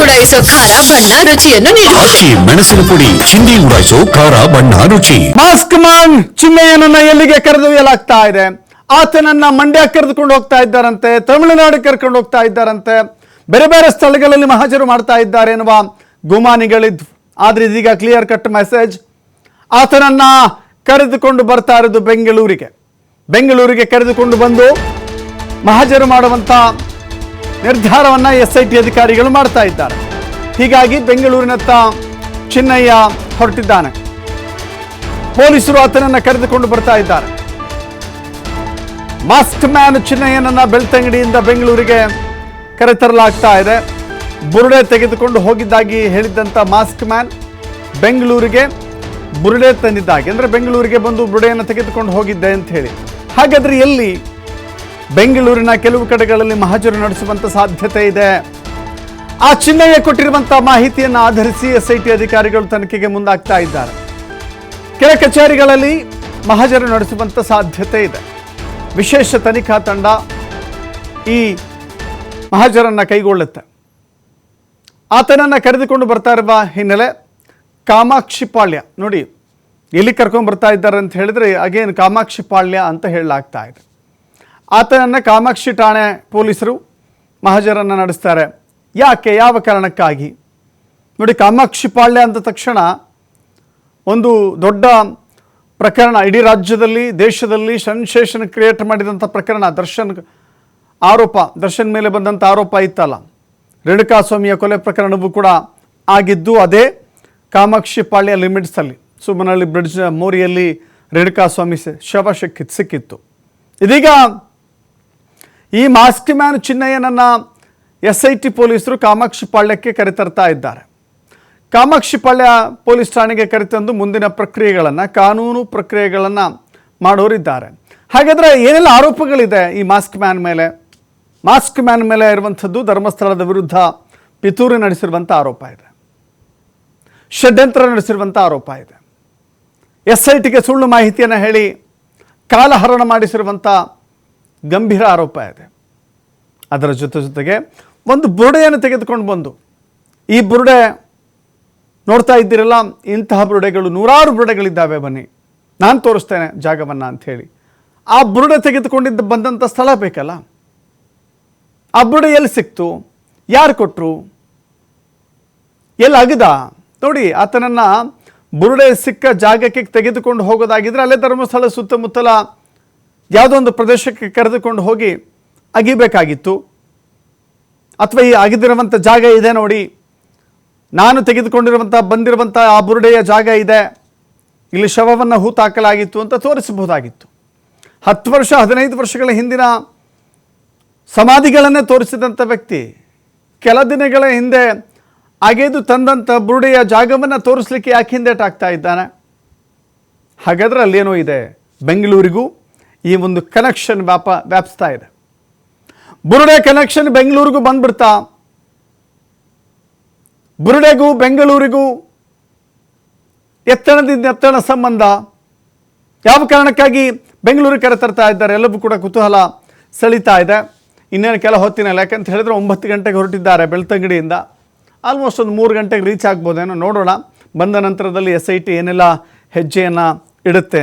ಉಡಾಯಿಸೋ ಖಾರ ಬಣ್ಣ ರುಚಿಯನ್ನು ನೀಡುತ್ತದೆ. ಅಕ್ಕಿ ಮೆಣಸಿನ ಪುಡಿ ಚಿಂದಿ ಉಡಾಯಿಸೋ ಖಾರ ಬಣ್ಣ ರುಚಿ. ಮಾಸ್ಕ್ ಮ್ಯಾನ್ ಚಿನ್ನಯ್ಯನನ್ನ ಎಲ್ಲಿಗೆ ಕರೆದೊಯ್ಯಲಾಗ್ತಾ ಇದೆ? ಆತನನ್ನ ಮಂಡ್ಯ ಕರೆದುಕೊಂಡು ಹೋಗ್ತಾ ಇದ್ದಾರಂತೆ, ತಮಿಳುನಾಡು ಕರ್ಕೊಂಡು ಹೋಗ್ತಾ ಇದ್ದಾರಂತೆ, ಬೇರೆ ಬೇರೆ ಸ್ಥಳಗಳಲ್ಲಿ ಮಹಾಜರು ಮಾಡ್ತಾ ಇದ್ದಾರೆ ಎನ್ನುವ ಗುಮಾನಿಗಳಿದ್ವು. ಆದ್ರೆ ಇದೀಗ ಕ್ಲಿಯರ್ ಕಟ್ ಮೆಸೇಜ್, ಆತನನ್ನ ಕರೆದುಕೊಂಡು ಬರ್ತಾ ಇರೋದು ಬೆಂಗಳೂರಿಗೆ ಕರೆದುಕೊಂಡು ಬಂದು ಮಹಾಜರು ಮಾಡುವಂತ ನಿರ್ಧಾರವನ್ನ SIT ಅಧಿಕಾರಿಗಳು ಮಾಡ್ತಾ ಇದ್ದಾರೆ. ಹೀಗಾಗಿ ಬೆಂಗಳೂರಿನತ್ತ ಚಿನ್ನಯ್ಯ ಹೊರಟಿದ್ದಾನೆ. ಪೊಲೀಸರು ಆತನನ್ನ ಕರೆದುಕೊಂಡು ಬರ್ತಾ ಇದ್ದಾರೆ. ಮಾಸ್ಕ್ ಮ್ಯಾನ್ ಚಿನ್ನಯ್ಯನನ್ನ ಬೆಳ್ತಂಗಡಿಯಿಂದ ಬೆಂಗಳೂರಿಗೆ ಕರೆತರಲಾಗ್ತಾ ಇದೆ. ಬುರುಡೆ ತೆಗೆದುಕೊಂಡು ಹೋಗಿದ್ದಾಗಿ ಹೇಳಿದ್ದಂಥ ಮಾಸ್ಕ್ ಮ್ಯಾನ್ ಬೆಂಗಳೂರಿಗೆ ಬುರುಡೆ ತಂದಿದ್ದಾಗಿ, ಅಂದರೆ ಬೆಂಗಳೂರಿಗೆ ಬಂದು ಬುರುಡೆಯನ್ನು ತೆಗೆದುಕೊಂಡು ಹೋಗಿದ್ದೆ ಅಂತ ಹೇಳಿ. ಹಾಗಾದ್ರೆ ಎಲ್ಲಿ? ಬೆಂಗಳೂರಿನ ಕೆಲವು ಕಡೆಗಳಲ್ಲಿ ಮಹಾಜರು ನಡೆಸುವಂತ ಸಾಧ್ಯತೆ ಇದೆ. ಆ ಚಿನ್ನಯ್ಯ ಕೊಟ್ಟಿರುವಂಥ ಮಾಹಿತಿಯನ್ನು ಆಧರಿಸಿ SIT ಅಧಿಕಾರಿಗಳು ತನಿಖೆಗೆ ಮುಂದಾಗ್ತಾ ಇದ್ದಾರೆ. ಕೆಲ ಕಚೇರಿಗಳಲ್ಲಿ ಮಹಾಜರು ನಡೆಸುವಂತ ಸಾಧ್ಯತೆ ಇದೆ. ವಿಶೇಷ ತನಿಖಾ ತಂಡ ಈ ಮಹಾಜರನ್ನ ಕೈಗೊಳ್ಳುತ್ತೆ. ಆತನನ್ನು ಕರೆದುಕೊಂಡು ಬರ್ತಾ ಇರುವ ಹಿನ್ನೆಲೆ ಕಾಮಾಕ್ಷಿ ಪಾಳ್ಯ ನೋಡಿ ಎಲ್ಲಿ ಕರ್ಕೊಂಡು ಬರ್ತಾ ಇದ್ದಾರೆ ಅಂತ ಹೇಳಿದ್ರೆ ಅಗೇನ್ ಕಾಮಾಕ್ಷಿ ಪಾಳ್ಯ ಅಂತ ಹೇಳಲಾಗ್ತಾ ಇದೆ. ಆತನನ್ನು ಕಾಮಾಕ್ಷಿ ಠಾಣೆ ಪೊಲೀಸರು ಮಹಾಜರನ್ನು ನಡೆಸ್ತಾರೆ. ಯಾಕೆ, ಯಾವ ಕಾರಣಕ್ಕಾಗಿ? ನೋಡಿ, ಕಾಮಾಕ್ಷಿ ಪಾಳ್ಯ ಅಂದ ತಕ್ಷಣ ಒಂದು ದೊಡ್ಡ ಪ್ರಕರಣ, ಇಡೀ ರಾಜ್ಯದಲ್ಲಿ ದೇಶದಲ್ಲಿ ಸೆನ್ಸೇಷನ್ ಕ್ರಿಯೇಟ್ ಮಾಡಿದಂಥ ಪ್ರಕರಣ. ದರ್ಶನ್ ಮೇಲೆ ಬಂದಂಥ ಆರೋಪ ಇತ್ತಲ್ಲ, ರೇಣುಕಾಸ್ವಾಮಿಯ ಕೊಲೆ ಪ್ರಕರಣವೂ ಕೂಡ ಆಗಿದ್ದು ಅದೇ ಕಾಮಾಕ್ಷಿ ಪಾಳ್ಯ ಲಿಮಿಟ್ಸಲ್ಲಿ. ಸುಮನಹಳ್ಳಿ ಬ್ರಿಡ್ಜ್ ಮೋರಿಯಲ್ಲಿ ರೇಣುಕಾಸ್ವಾಮಿ ಶವ ಸಿಕ್ಕಿತ್ತು. ಇದೀಗ ಈ ಮಾಸ್ಕ್ ಮ್ಯಾನ್ ಚಿನ್ನಯ್ಯನನ್ನ SIT ಪೊಲೀಸರು ಕಾಮಾಕ್ಷಿ ಪಾಳ್ಯಕ್ಕೆ ಕರೆತರ್ತಾ ಇದ್ದಾರೆ. ಕಾಮಾಕ್ಷಿ ಪಾಳ್ಯ ಪೊಲೀಸ್ ಠಾಣೆಗೆ ಕರೆತಂದು ಮುಂದಿನ ಪ್ರಕ್ರಿಯೆಗಳನ್ನು, ಕಾನೂನು ಪ್ರಕ್ರಿಯೆಗಳನ್ನು ಮಾಡೋರಿದ್ದಾರೆ. ಹಾಗಾದರೆ ಏನೆಲ್ಲ ಆರೋಪಗಳಿದೆ ಈ ಮಾಸ್ಕ್ ಮ್ಯಾನ್ ಮೇಲೆ? ಮಾಸ್ಕ್ ಮ್ಯಾನ್ ಮೇಲೆ ಇರುವಂಥದ್ದು ಧರ್ಮಸ್ಥಳದ ವಿರುದ್ಧ ಪಿತೂರಿ ನಡೆಸಿರುವಂಥ ಆರೋಪ ಇದೆ, ಷಡ್ಯಂತ್ರ ನಡೆಸಿರುವಂಥ ಆರೋಪ ಇದೆ, SITಗೆ ಸುಳ್ಳು ಮಾಹಿತಿಯನ್ನು ಹೇಳಿ ಕಾಲಹರಣ ಮಾಡಿಸಿರುವಂಥ ಗಂಭೀರ ಆರೋಪ ಇದೆ. ಅದರ ಜೊತೆಗೆ ಒಂದು ಬುರುಡೆಯನ್ನು ತೆಗೆದುಕೊಂಡು ಬಂದು, ಈ ಬುರುಡೆ ನೋಡ್ತಾ ಇದ್ದೀರಲ್ಲ, ಇಂತಹ ಬುರುಡೆಗಳು ನೂರಾರು ಬುರುಡೆಗಳಿದ್ದಾವೆ, ಬನ್ನಿ ನಾನು ತೋರಿಸ್ತೇನೆ ಜಾಗವನ್ನು ಅಂಥೇಳಿ ಆ ಬುರುಡೆ ತೆಗೆದುಕೊಂಡಿದ್ದ ಬಂದಂಥ ಸ್ಥಳ ಬೇಕಲ್ಲ. ಆ ಬುರುಡೆ ಎಲ್ಲಿ ಸಿಕ್ತು, ಯಾರು ಕೊಟ್ಟರು, ಎಲ್ಲಿ ಅಗದ? ನೋಡಿ, ಆತನನ್ನು ಬುರುಡೆ ಸಿಕ್ಕ ಜಾಗಕ್ಕೆ ತೆಗೆದುಕೊಂಡು ಹೋಗೋದಾಗಿದ್ರೆ ಅಲ್ಲೇ ಧರ್ಮಸ್ಥಳ ಸುತ್ತಮುತ್ತಲ ಯಾವುದೋ ಒಂದು ಪ್ರದೇಶಕ್ಕೆ ಕರೆದುಕೊಂಡು ಹೋಗಿ ಅಗಿಬೇಕಾಗಿತ್ತು. ಅಥವಾ ಈ ಅಗಿದಿರುವಂಥ ಜಾಗ ಇದೆ ನೋಡಿ, ನಾನು ಬಂದಿರುವಂಥ ಆ ಬುರುಡೆಯ ಜಾಗ ಇದೆ, ಇಲ್ಲಿ ಶವವನ್ನು ಹೂತಾಕಲಾಗಿತ್ತು ಅಂತ ತೋರಿಸಬಹುದಾಗಿತ್ತು. 10 ವರ್ಷ 15 ವರ್ಷಗಳ ಹಿಂದಿನ ಸಮಾಧಿಗಳನ್ನೇ ತೋರಿಸಿದಂಥ ವ್ಯಕ್ತಿ ಕೆಲ ದಿನಗಳ ಹಿಂದೆ ಅಗೆದು ತಂದಂಥ ಬುರುಡೆಯ ಜಾಗವನ್ನು ತೋರಿಸಲಿಕ್ಕೆ ಯಾಕೆ ಹಿಂದೇಟಾಗ್ತಾ ಇದ್ದಾನೆ? ಹಾಗಾದರೆ ಅಲ್ಲೇನೋ ಇದೆ. ಬೆಂಗಳೂರಿಗೂ ಈ ಒಂದು ಕನೆಕ್ಷನ್ ವ್ಯಾಪಿಸ್ತಾ ಇದೆ. ಬುರುಡೆ ಕನೆಕ್ಷನ್ ಬೆಂಗಳೂರಿಗೂ ಬಂದ್ಬಿಡ್ತಾ? ಬುರುಡೆಗೂ ಬೆಂಗಳೂರಿಗೂ ಎತ್ತಣ ಸಂಬಂಧ? ಯಾವ ಕಾರಣಕ್ಕಾಗಿ ಬೆಂಗಳೂರಿಗೆ ಕರೆತರ್ತಾ ಇದ್ದಾರೆ? ಎಲ್ಲವೂ ಕೂಡ ಕುತೂಹಲ ಸೆಳೀತಾ ಇದೆ. ಇನ್ನೇನು ಕೆಲ ಹೊತ್ತಿನಲ್ಲಿ, ಯಾಕಂತ ಹೇಳಿದ್ರೆ 9 ಗಂಟೆಗೆ ಹೊರಟಿದ್ದಾರೆ ಬೆಳ್ತಂಗಡಿಯಿಂದ. ಆಲ್ಮೋಸ್ಟ್ ಒಂದು 3 ಗಂಟೆಗೆ ರೀಚ್ ಆಗ್ಬೋದೇನೋ, ನೋಡೋಣ ಬಂದ ನಂತರದಲ್ಲಿ SIT ಏನೆಲ್ಲ ಹೆಜ್ಜೆಯನ್ನು ಇಡುತ್ತೆ.